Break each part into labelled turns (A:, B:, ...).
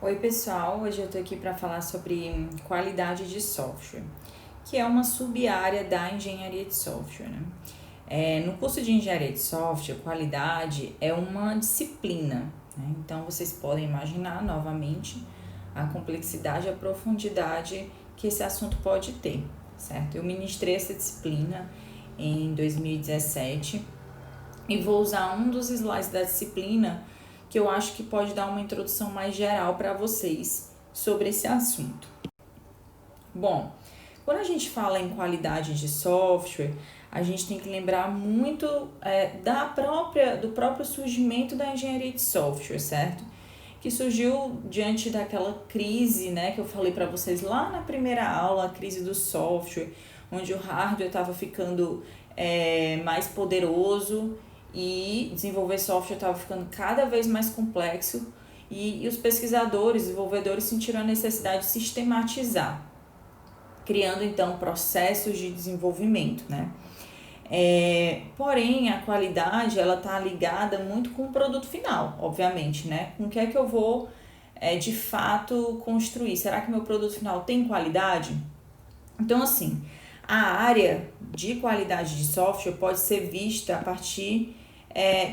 A: Oi pessoal, hoje eu tô aqui para falar sobre qualidade de software, que é uma sub-área da engenharia de software, né? No curso de engenharia de software, qualidade é uma disciplina, né? Então vocês podem imaginar novamente a complexidade e a profundidade que esse assunto pode ter, certo? Eu ministrei essa disciplina em 2017 e vou usar um dos slides da disciplina que eu acho que pode dar uma introdução mais geral para vocês sobre esse assunto. Bom, quando a gente fala em qualidade de software, a gente tem que lembrar muito do próprio surgimento da engenharia de software, certo? Que surgiu diante daquela crise, né, que eu falei para vocês lá na primeira aula, a crise do software, onde o hardware estava ficando mais poderoso e desenvolver software estava ficando cada vez mais complexo e os pesquisadores, desenvolvedores sentiram a necessidade de sistematizar, criando então processos de desenvolvimento, né? Porém, a qualidade ela está ligada muito com o produto final, obviamente, né? Com o que é que eu vou de fato construir? Será que meu produto final tem qualidade? Então, assim, a área de qualidade de software pode ser vista a partir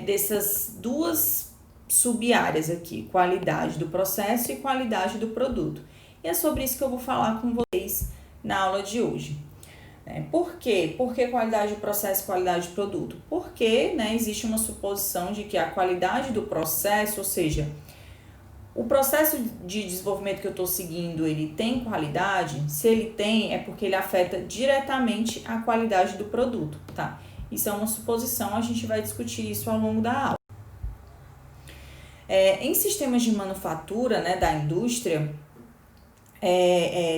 A: dessas duas sub-áreas aqui, qualidade do processo e qualidade do produto. E é sobre isso que eu vou falar com vocês na aula de hoje. Por quê? Por que qualidade do processo e qualidade do produto? Porque existe uma suposição de que a qualidade do processo, ou seja, o processo de desenvolvimento que eu estou seguindo, ele tem qualidade? Se ele tem, é porque ele afeta diretamente a qualidade do produto, tá? Isso é uma suposição, a gente vai discutir isso ao longo da aula. Em sistemas de manufatura, né, da indústria,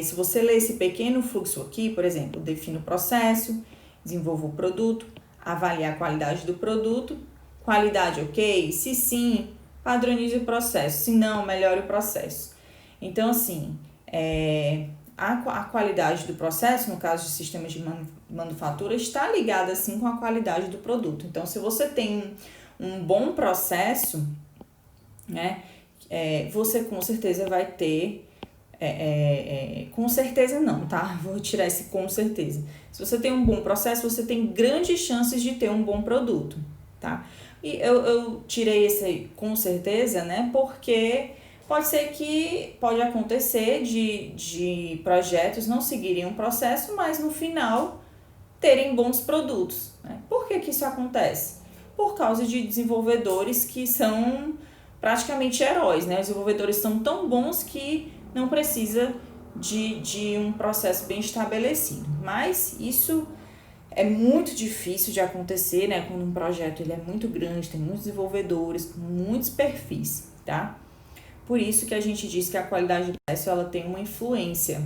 A: se você ler esse pequeno fluxo aqui, por exemplo, defino o processo, desenvolvo o produto, avaliar a qualidade do produto, qualidade ok? Se sim, padronize o processo, se não, melhore o processo. Então, assim, a qualidade do processo, no caso de sistemas de manufatura, está ligada, assim, com a qualidade do produto. Então, se você tem um bom processo, né, você com certeza vai ter... com certeza não, tá? Vou tirar esse com certeza. Se você tem um bom processo, você tem grandes chances de ter um bom produto, tá? E eu tirei esse com certeza, né? Porque pode acontecer de projetos não seguirem um processo, mas no final terem bons produtos, né? Por que isso acontece? Por causa de desenvolvedores que são praticamente heróis, né? Os desenvolvedores são tão bons que não precisa de um processo bem estabelecido. Mas isso é muito difícil de acontecer, né? Quando um projeto ele é muito grande, tem muitos desenvolvedores, muitos perfis, tá? Por isso que a gente diz que a qualidade do processo ela tem uma influência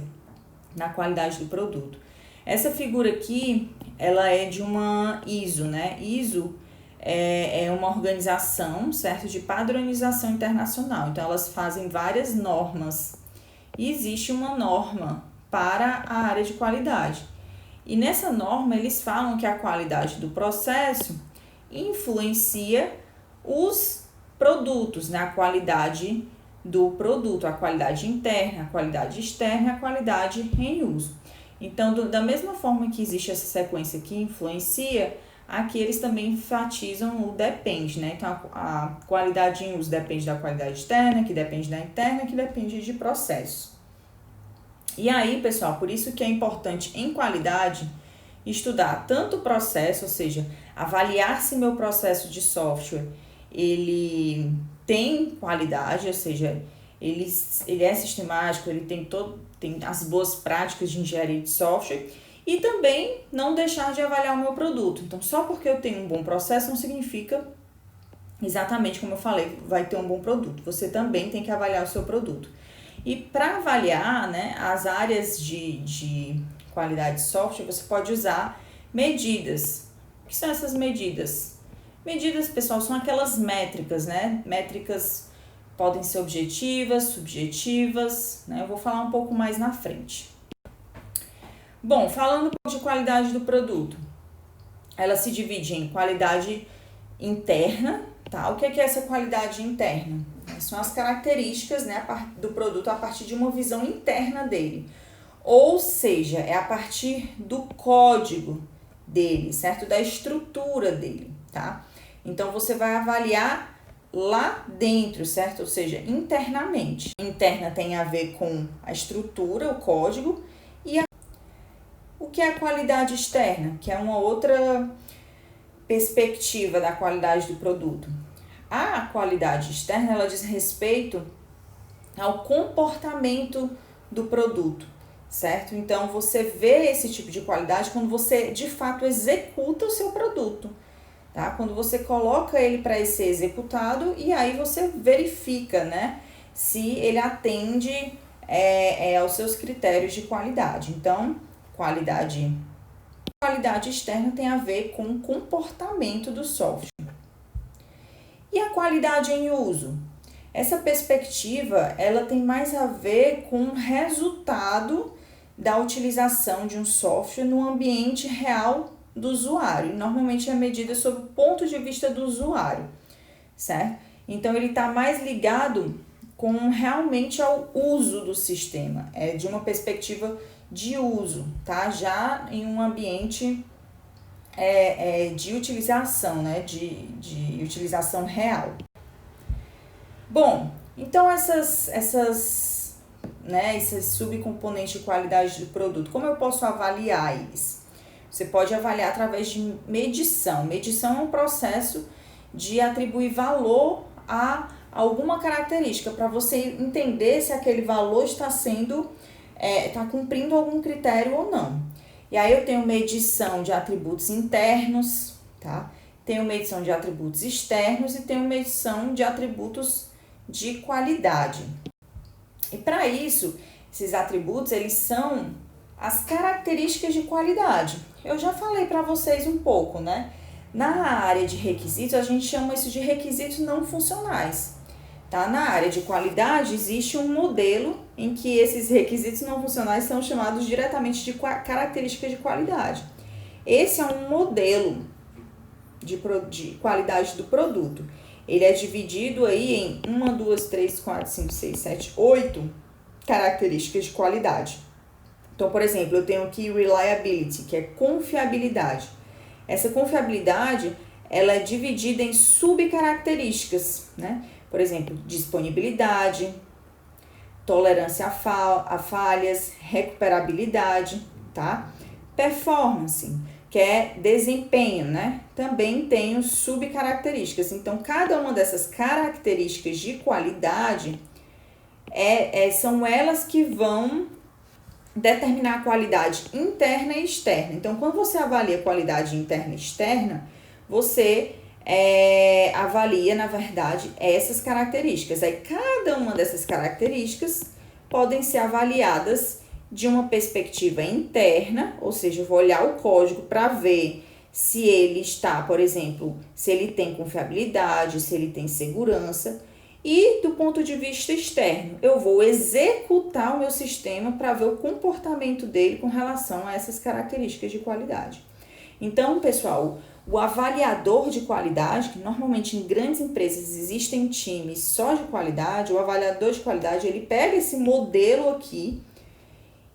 A: na qualidade do produto. Essa figura aqui, ela é de uma ISO, né? ISO é uma organização, certo? De padronização internacional. Então, elas fazem várias normas. E existe uma norma para a área de qualidade. E nessa norma, eles falam que a qualidade do processo influencia os produtos, né? A qualidade do produto, a qualidade interna, a qualidade externa e a qualidade em uso. Então, da mesma forma que existe essa sequência que influencia, aqui eles também enfatizam o depende, né? Então, a qualidade em uso depende da qualidade externa, que depende da interna, que depende de processo. E aí, pessoal, por isso que é importante em qualidade estudar tanto o processo, ou seja, avaliar se meu processo de software ele tem qualidade, ou seja, ele é sistemático, ele tem as boas práticas de engenharia de software e também não deixar de avaliar o meu produto. Então, só porque eu tenho um bom processo não significa exatamente como eu falei, vai ter um bom produto. Você também tem que avaliar o seu produto. E para avaliar, né, as áreas de qualidade de software, você pode usar medidas. O que são essas medidas? Medidas, pessoal, são aquelas métricas, né? Métricas podem ser objetivas, subjetivas, né? Eu vou falar um pouco mais na frente. Bom, falando um pouco de qualidade do produto, ela se divide em qualidade interna, tá? O que é essa qualidade interna? São as características, né, do produto a partir de uma visão interna dele. Ou seja, é a partir do código dele, certo? Da estrutura dele, tá? Então, você vai avaliar lá dentro, certo? Ou seja, internamente. Interna tem a ver com a estrutura, o código, e o que é a qualidade externa, que é uma outra perspectiva da qualidade do produto. A qualidade externa, ela diz respeito ao comportamento do produto, certo? Então, você vê esse tipo de qualidade quando você, de fato, executa o seu produto, tá? Quando você coloca ele para ser executado e aí você verifica, né, se ele atende aos seus critérios de qualidade. Então, qualidade externa tem a ver com o comportamento do software. E a qualidade em uso? Essa perspectiva, ela tem mais a ver com o resultado da utilização de um software no ambiente real do usuário. Normalmente é medida sob o ponto de vista do usuário, certo? Então, ele está mais ligado com realmente ao uso do sistema, de uma perspectiva de uso, tá? Já em um ambiente de utilização, né? De utilização real. Bom, então esses subcomponentes de qualidade do produto, como eu posso avaliar eles? Você pode avaliar através de medição. Medição é um processo de atribuir valor a alguma característica, para você entender se aquele valor está cumprindo algum critério ou não. E aí eu tenho medição de atributos internos, tá? Tenho medição de atributos externos e tenho medição de atributos de qualidade. E para isso, esses atributos, eles são as características de qualidade. Eu já falei para vocês um pouco, né? Na área de requisitos, a gente chama isso de requisitos não funcionais. Tá? Na área de qualidade, existe um modelo em que esses requisitos não funcionais são chamados diretamente de características de qualidade. Esse é um modelo de qualidade do produto. Ele é dividido aí em 1, 2, 3, 4, 5, 6, 7, 8 características de qualidade. Então, por exemplo, eu tenho aqui reliability, que é confiabilidade. Essa confiabilidade, ela é dividida em subcaracterísticas, né? Por exemplo, disponibilidade, tolerância a falhas, recuperabilidade, tá? Performance, que é desempenho, né? Também tem os subcaracterísticas. Então, cada uma dessas características de qualidade são elas que vão determinar a qualidade interna e externa. Então, quando você avalia a qualidade interna e externa, você avalia, na verdade, essas características. Aí, cada uma dessas características podem ser avaliadas de uma perspectiva interna, ou seja, eu vou olhar o código para ver se ele está, por exemplo, se ele tem confiabilidade, se ele tem segurança. E do ponto de vista externo, eu vou executar o meu sistema para ver o comportamento dele com relação a essas características de qualidade. Então, pessoal, o avaliador de qualidade, que normalmente em grandes empresas existem times só de qualidade, o avaliador de qualidade, ele pega esse modelo aqui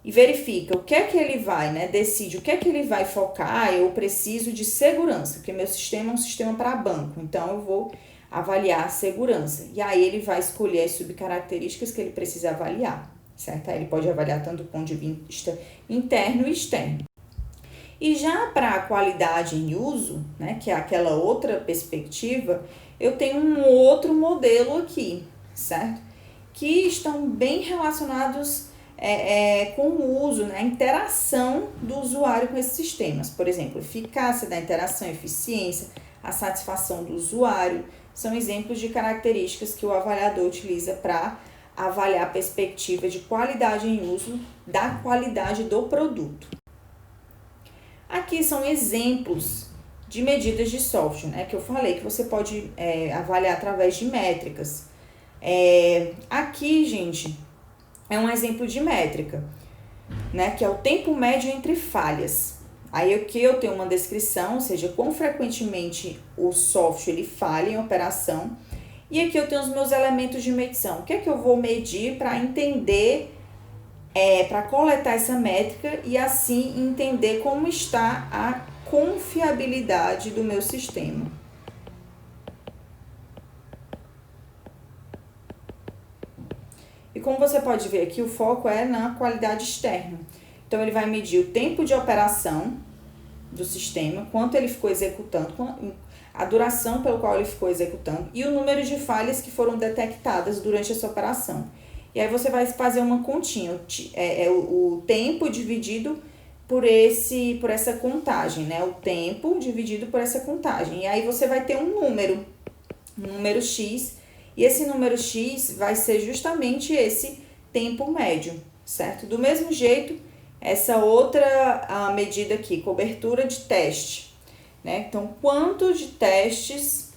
A: e verifica o que é que ele vai, né? Decide o que é que ele vai focar. Eu preciso de segurança, porque meu sistema é um sistema para banco, então eu vou avaliar a segurança. E aí ele vai escolher as subcaracterísticas que ele precisa avaliar, certo? Aí ele pode avaliar tanto do ponto de vista interno e externo. E já para a qualidade em uso, né, que é aquela outra perspectiva, eu tenho um outro modelo aqui, certo? Que estão bem relacionados com o uso, né, a interação do usuário com esses sistemas. Por exemplo, eficácia da interação, eficiência, a satisfação do usuário, são exemplos de características que o avaliador utiliza para avaliar a perspectiva de qualidade em uso da qualidade do produto. Aqui são exemplos de medidas de software, né, que eu falei que você pode avaliar através de métricas. Aqui, gente, é um exemplo de métrica, né, que é o tempo médio entre falhas. Aí aqui eu tenho uma descrição, ou seja, quão frequentemente o software ele falha em operação, E aqui eu tenho os meus elementos de medição. O que é que eu vou medir para entender, para coletar essa métrica e assim entender como está a confiabilidade do meu sistema. E como você pode ver aqui, o foco é na qualidade externa. Então, ele vai medir o tempo de operação do sistema, quanto ele ficou executando, a duração pelo qual ele ficou executando e o número de falhas que foram detectadas durante essa operação. E aí você vai fazer uma continha, o tempo dividido por essa contagem, né? O tempo dividido por essa contagem. E aí você vai ter um número X, e esse número X vai ser justamente esse tempo médio, certo? Do mesmo jeito, essa outra medida aqui, cobertura de teste, né? Então, quanto de testes,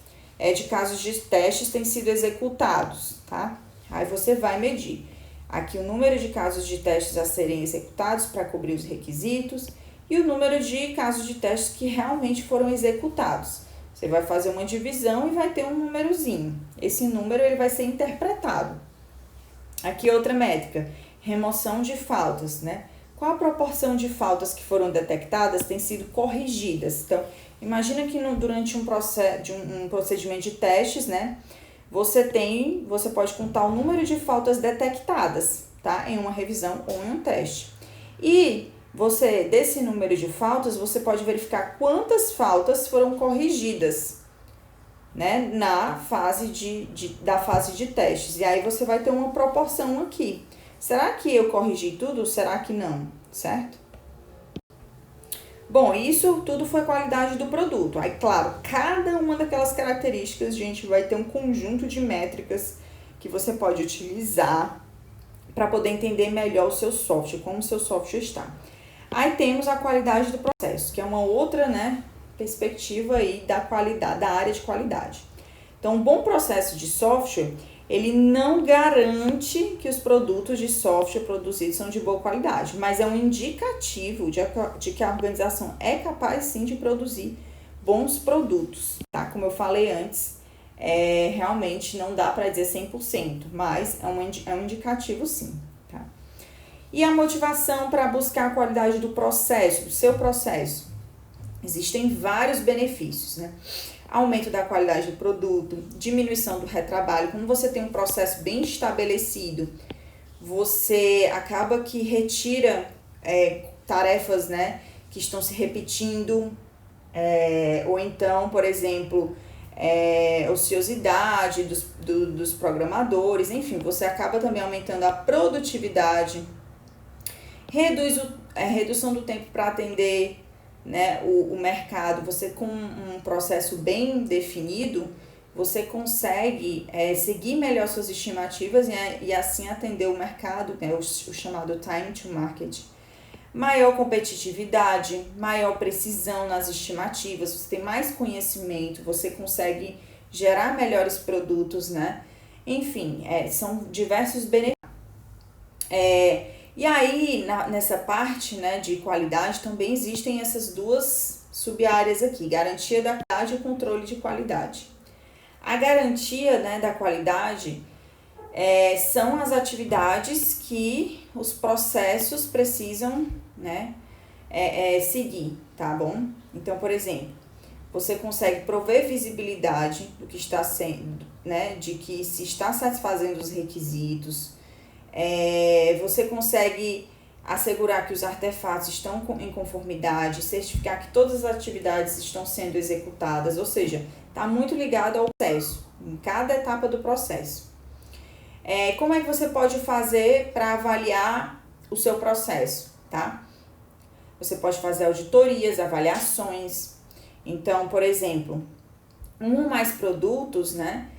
A: de casos de testes têm sido executados, tá? Aí você vai medir aqui o número de casos de testes a serem executados para cobrir os requisitos e o número de casos de testes que realmente foram executados. Você vai fazer uma divisão e vai ter um númerozinho. Esse número ele vai ser interpretado. Aqui outra métrica, remoção de faltas, né? Qual a proporção de faltas que foram detectadas têm sido corrigidas? Então, imagina que durante um procedimento de testes, né? Você pode contar o número de faltas detectadas, tá? Em uma revisão ou em um teste. E desse número de faltas, você pode verificar quantas faltas foram corrigidas, né? Na fase da fase de testes. E aí você vai ter uma proporção aqui. Será que eu corrigi tudo ou será que não? Certo? Bom, isso tudo foi qualidade do produto. Aí, claro, cada uma daquelas características, a gente vai ter um conjunto de métricas que você pode utilizar para poder entender melhor o seu software, como o seu software está. Aí temos a qualidade do processo, que é uma outra, né, perspectiva aí da qualidade, da área de qualidade. Então, um bom processo de software, ele não garante que os produtos de software produzidos são de boa qualidade, mas é um indicativo de que a organização é capaz sim de produzir bons produtos, tá? Como eu falei antes, realmente não dá para dizer 100%, mas é um indicativo sim, tá? E a motivação para buscar a qualidade do processo, do seu processo? Existem vários benefícios, né? Aumento da qualidade do produto, diminuição do retrabalho. Quando você tem um processo bem estabelecido, você acaba que retira tarefas, né, que estão se repetindo, ou então, por exemplo, ociosidade dos programadores, enfim, você acaba também aumentando a produtividade, redução do tempo para atender, né, o mercado. Você com um processo bem definido, você consegue seguir melhor suas estimativas, né, e assim atender o mercado, né, o chamado time to market. Maior competitividade, maior precisão nas estimativas, você tem mais conhecimento, você consegue gerar melhores produtos, né? Enfim, são diversos benefícios. E aí, nessa parte, né, de qualidade, também existem essas duas sub-áreas aqui, garantia da qualidade e controle de qualidade. A garantia, né, da qualidade são as atividades que os processos precisam, né, seguir, tá bom? Então, por exemplo, você consegue prover visibilidade do que está sendo, né, de que se está satisfazendo os requisitos. Você consegue assegurar que os artefatos estão em conformidade, certificar que todas as atividades estão sendo executadas, ou seja, está muito ligado ao processo, em cada etapa do processo. Como é que você pode fazer para avaliar o seu processo, tá? Você pode fazer auditorias, avaliações. Então, por exemplo, um ou mais produtos, né?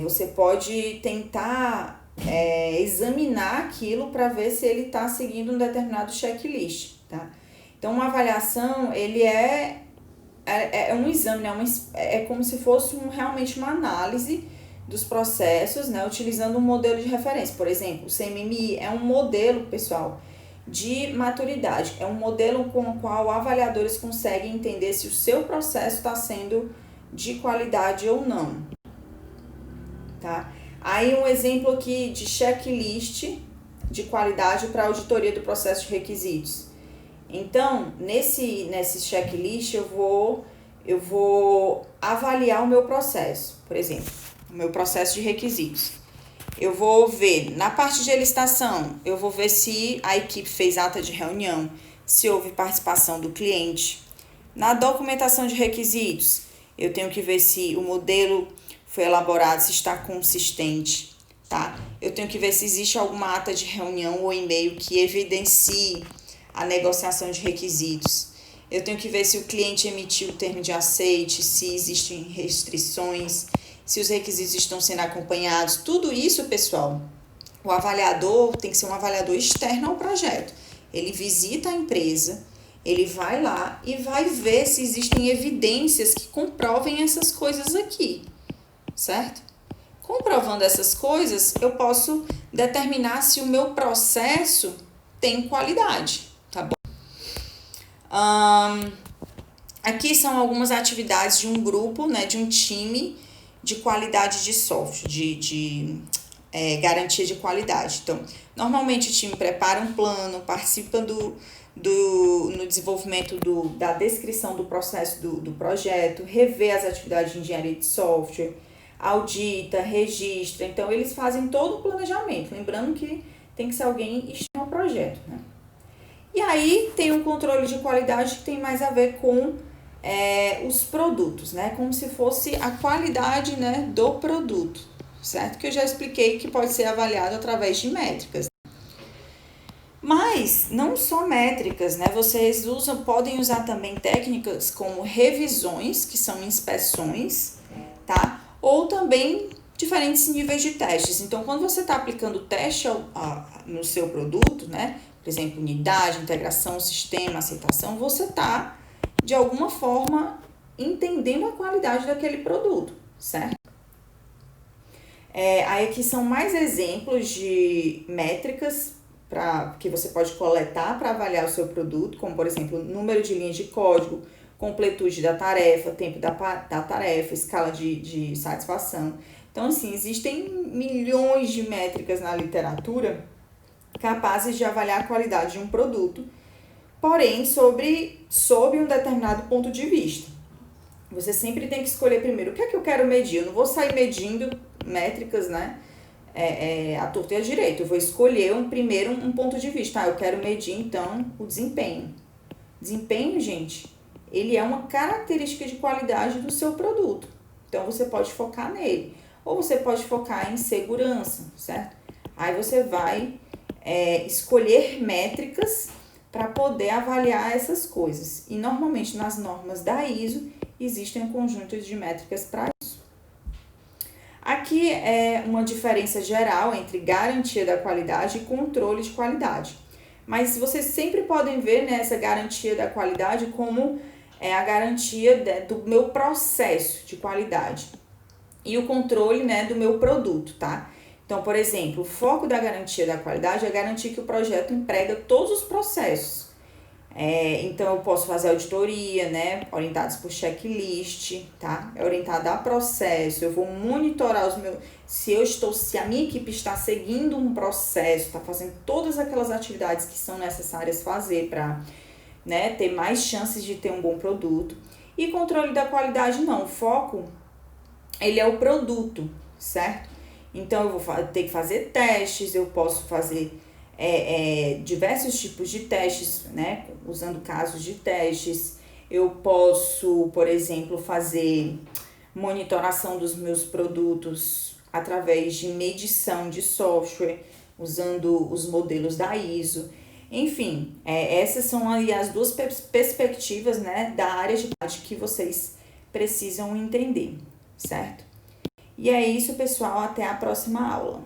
A: Você pode tentar examinar aquilo para ver se ele está seguindo um determinado checklist, tá? Então, uma avaliação, ele é um exame, né? É como se fosse realmente uma análise dos processos, né? Utilizando um modelo de referência. Por exemplo, o CMMI é um modelo, pessoal, de maturidade. É um modelo com o qual avaliadores conseguem entender se o seu processo está sendo de qualidade ou não. tá? Aí um exemplo aqui de checklist de qualidade para auditoria do processo de requisitos. Então, nesse checklist eu vou avaliar o meu processo, por exemplo, o meu processo de requisitos. Eu vou ver, na parte de licitação, eu vou ver se a equipe fez ata de reunião, se houve participação do cliente. Na documentação de requisitos, eu tenho que ver se o modelo foi elaborado, se está consistente, tá? Eu tenho que ver se existe alguma ata de reunião ou e-mail que evidencie a negociação de requisitos. Eu tenho que ver se o cliente emitiu o termo de aceite, se existem restrições, se os requisitos estão sendo acompanhados. Tudo isso, pessoal, o avaliador tem que ser um avaliador externo ao projeto. Ele visita a empresa, ele vai lá e vai ver se existem evidências que comprovem essas coisas aqui, certo? Comprovando essas coisas, eu posso determinar se o meu processo tem qualidade, tá bom? Aqui são algumas atividades de um grupo, né, de um time de qualidade de software, de garantia de qualidade. Então, normalmente o time prepara um plano, participa no desenvolvimento da descrição do processo do projeto, revê as atividades de engenharia de software, audita, registra. Então, eles fazem todo o planejamento, lembrando que tem que ser alguém externo ao projeto, né? E aí tem um controle de qualidade que tem mais a ver com os produtos, né? Como se fosse a qualidade, né, do produto, certo? Que eu já expliquei que pode ser avaliado através de métricas. Mas não só métricas, né? Vocês podem usar também técnicas como revisões, que são inspeções, tá? Ou também diferentes níveis de testes. Então, quando você está aplicando teste no seu produto, né? Por exemplo, unidade, integração, sistema, aceitação, você está, de alguma forma, entendendo a qualidade daquele produto, certo? Aí aqui são mais exemplos de métricas que você pode coletar para avaliar o seu produto, como, por exemplo, número de linhas de código, completude da tarefa, tempo da tarefa, escala de satisfação. Então, assim, existem milhões de métricas na literatura capazes de avaliar a qualidade de um produto, porém, sob um determinado ponto de vista. Você sempre tem que escolher primeiro o que é que eu quero medir. Eu não vou sair medindo métricas, né, à torta e à direita. Eu vou escolher primeiro um ponto de vista. Eu quero medir, então, o desempenho. Desempenho, gente, ele é uma característica de qualidade do seu produto. Então, você pode focar nele. Ou você pode focar em segurança, certo? Aí você vai escolher métricas para poder avaliar essas coisas. E, normalmente, nas normas da ISO, existem um conjunto de métricas para isso. Aqui é uma diferença geral entre garantia da qualidade e controle de qualidade. Mas vocês sempre podem ver nessa garantia da qualidade como a garantia do meu processo de qualidade e o controle, né, do meu produto, tá? Então, por exemplo, o foco da garantia da qualidade é garantir que o projeto emprega todos os processos. Então, eu posso fazer auditoria, né, orientados por checklist, tá? É orientado a processo, eu vou monitorar se a minha equipe está seguindo um processo, está fazendo todas aquelas atividades que são necessárias fazer para, né, ter mais chances de ter um bom produto. E controle da qualidade não, o foco, ele é o produto, certo? Então, eu vou ter que fazer testes, eu posso fazer diversos tipos de testes, né, usando casos de testes. Eu posso, por exemplo, fazer monitoração dos meus produtos através de medição de software, usando os modelos da ISO. Enfim, essas são aí as duas perspectivas, né, da área de qualidade que vocês precisam entender, certo? E é isso, pessoal. Até a próxima aula.